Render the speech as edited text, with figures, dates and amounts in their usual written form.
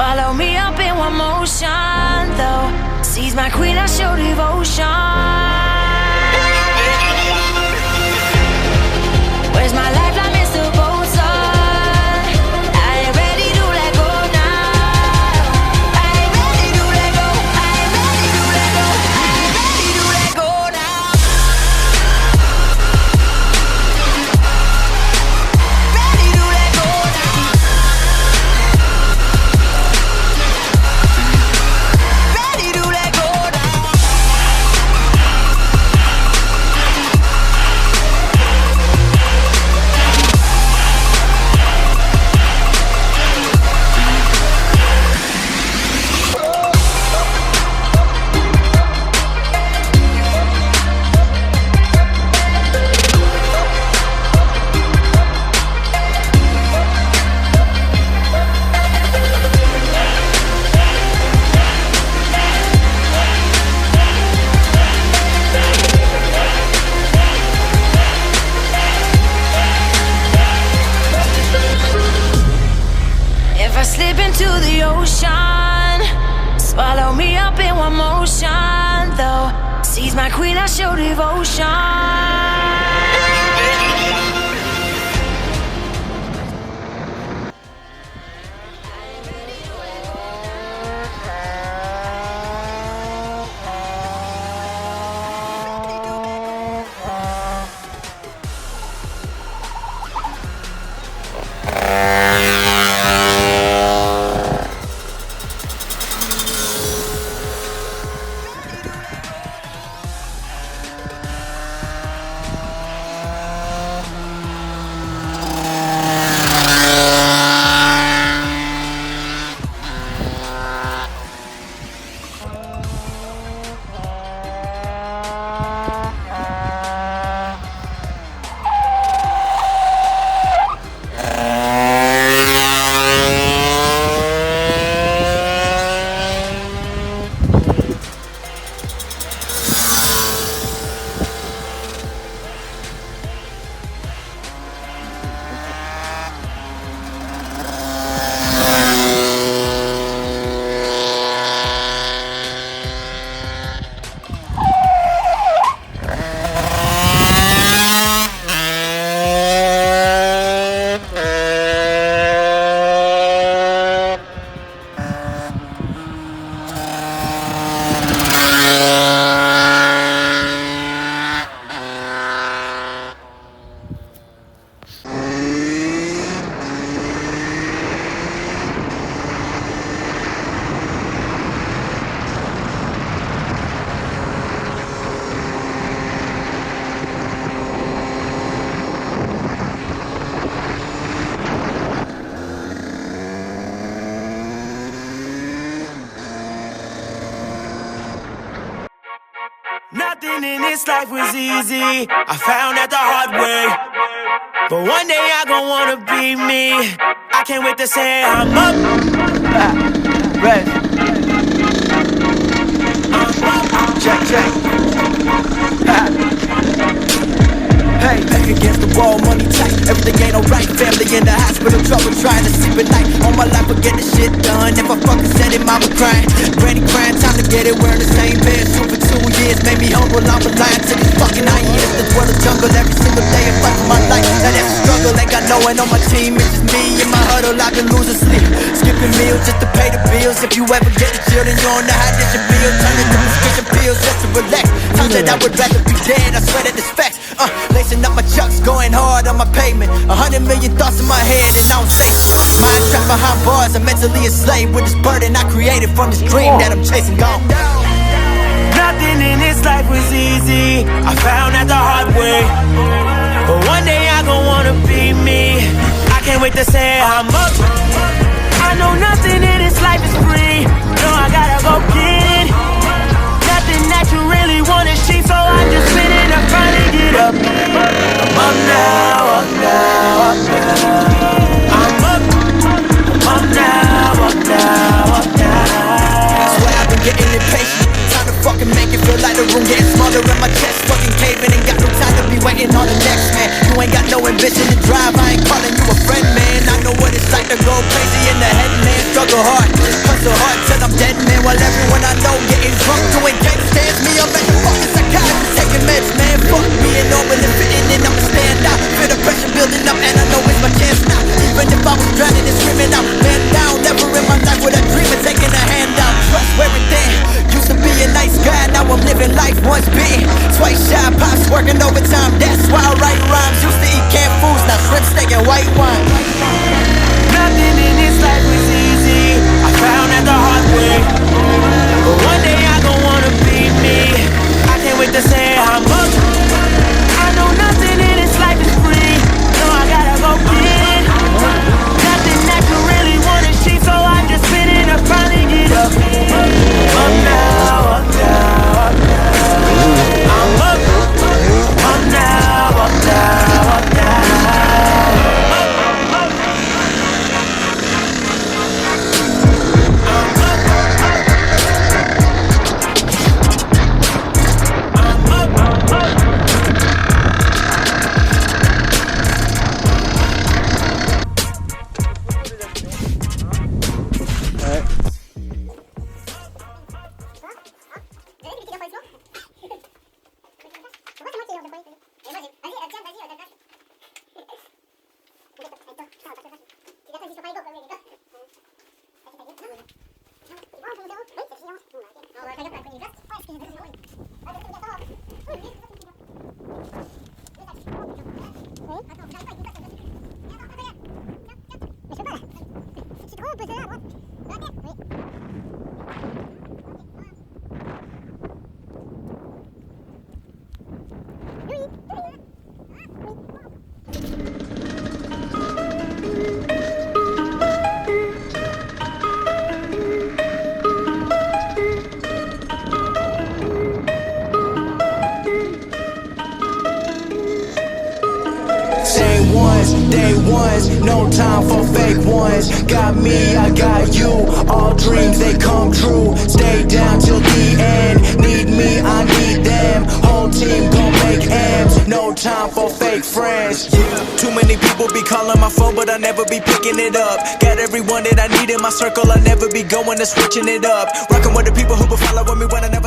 Swallow me up in one motion, though. Seize my queen, I show devotion. Where's my lifeline, Mr. Bosun? I ain't ready to let go now. I ain't ready to let go. I ain't ready to let go. I ain't ready to let go now. Ready to let go now. Ready to let go now. If I slip into the ocean, swallow me up in one motion, though. Seize my queen, I show devotion. Nothing in this life was easy, I found that the hard way. But one day I gon' wanna be me, I can't wait to say I'm up. Red. Check, check. Hey, back against the wall, money tight. Everything ain't alright. Family in the hospital, trouble trying to sleep at night. All my life, I get this shit done. If I fucking said it, mama crying. Granny crying, time to get it. Wearing the same bed, shoe for 2 years. Made me humble, I'm alive to these fucking hyenas. The dwell of jungle every single day of fucking my life. Now that's a struggle, ain't got no one on my team. It's just me in my huddle, I can lose sleep. Skipping meals just to pay the bills. If you ever get the chill, then you don't know how this should feel. Turn it to prescription pills just to relax. Times that I would rather be dead, I swear that it's facts. Lacing up my chucks, going hard on my pavement. 100 million thoughts in my head and I don't say shit. Mind trapped behind bars, I'm mentally enslaved with this burden I created from this dream that I'm chasing gone. Nothing in this life was easy, I found that the hard way. But one day I gon' wanna be me, I can't wait to say I'm up. I know nothing in this life is free, no I gotta go get it. Nothing that you really want is cheap, so I just spin it and finally get up. I'm up now, up now, up now. I'm up, I'm up now, up now, up now. Swear I've been getting impatient, time to fucking make it feel like the room getting smaller in my chest. Fucking caving, ain't got no time to be waiting on the next man. You ain't got no ambition to drive, I ain't calling you a friend, man. I know what it's like to go crazy in the head, man. Struggle hard while everyone I know getting drunk, doing gangsters. Me, I'm at the fucking psychiatrist, taking meds, man. Fuck being normal and fitting in, I'ma stand out. Feel the pressure building up, and I know it's my chance now. Even if I was drowning and screaming out, man down. Never in my life with a dream of taking a hand down. Trust where it then. Used to be a nice guy, now I'm living life once bitten. Twice shy, pops working overtime. That's why I write rhymes. Used to eat canned foods, now shrimp steak and white wine. Nothing in this life was easy, I found that the hard way. But one day I gon' wanna be me, I can't wait to say I'm up. I know nothing in this life is free, so I gotta go big. Nothing that you really wanna see, so I just spin it up, finally get up. Up now, up now, up now. I'm up, up now, up now, up now. Day ones, no time for fake ones. Got me, I got you. All dreams, they come true. Stay down till the end. Need me, I need them. Whole team gon' make M's. No time for fake friends. Too many people be calling my phone, but I never be picking it up. Got everyone that I need in my circle, I never be going to switching it up. Rockin' with the people who be following me when I never